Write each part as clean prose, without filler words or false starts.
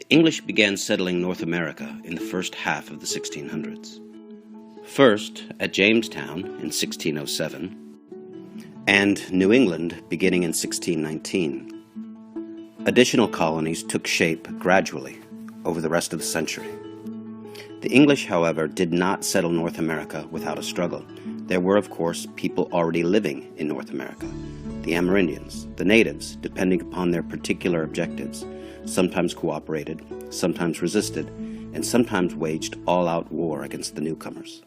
The English began settling North America in the first half of the 1600s. First at Jamestown in 1607, and New England beginning in 1619. Additional colonies took shape gradually over the rest of the century. The English, however, did not settle North America without a struggle. There were, of course, people already living in North America. The Amerindians, the natives, depending upon their particular objectives, sometimes cooperated, sometimes resisted, and sometimes waged all-out war against the newcomers.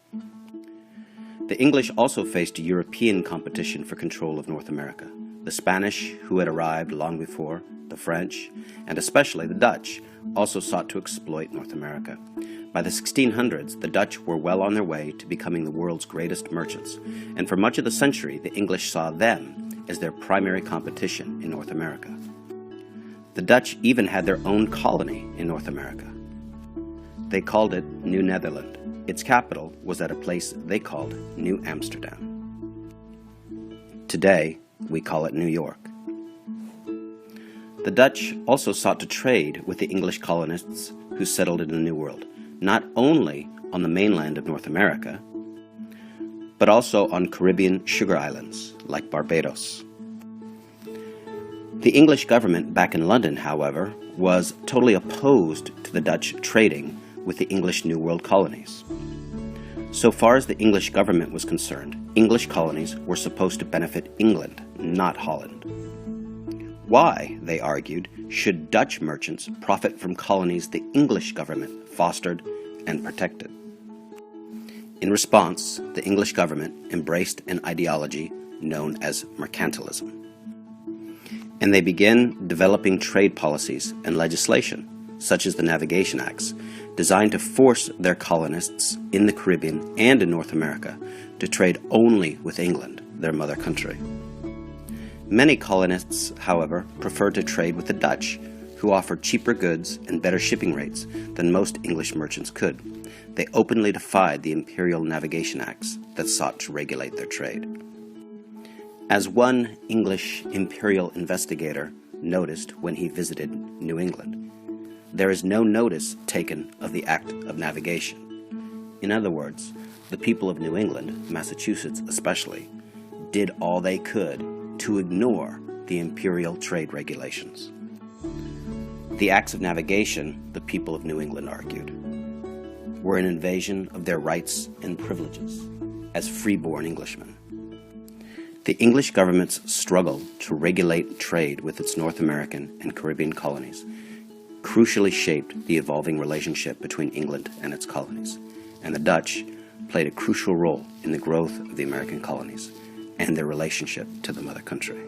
The English also faced European competition for control of North America. The Spanish, who had arrived long before, the French, and especially the Dutch, also sought to exploit North America. By the 1600s, the Dutch were well on their way to becoming the world's greatest merchants, and for much of the century, the English saw them as their primary competition in North America. The Dutch even had their own colony in North America. They called it New Netherland. Its capital was at a place they called New Amsterdam. Today, we call it New York. The Dutch also sought to trade with the English colonists who settled in the New World, not only on the mainland of North America, but also on Caribbean sugar islands like Barbados. The English government back in London, however, was totally opposed to the Dutch trading with the English New World colonies. So far as the English government was concerned, English colonies were supposed to benefit England, not Holland. Why, they argued, should Dutch merchants profit from colonies the English government fostered and protected? In response, the English government embraced an ideology known as mercantilism. And they began developing trade policies and legislation, such as the Navigation Acts, designed to force their colonists in the Caribbean and in North America to trade only with England, their mother country. Many colonists, however, preferred to trade with the Dutch, who offered cheaper goods and better shipping rates than most English merchants could. They openly defied the imperial navigation acts that sought to regulate their trade. As one English imperial investigator noticed when he visited New England, there is no notice taken of the act of navigation. In other words, the people of New England, Massachusetts especially, did all they could to ignore the imperial trade regulations. The acts of navigation, the people of New England argued, were an invasion of their rights and privileges as freeborn Englishmen. The English government's struggle to regulate trade with its North American and Caribbean colonies crucially shaped the evolving relationship between England and its colonies, and the Dutch played a crucial role in the growth of the American colonies and their relationship to the mother country.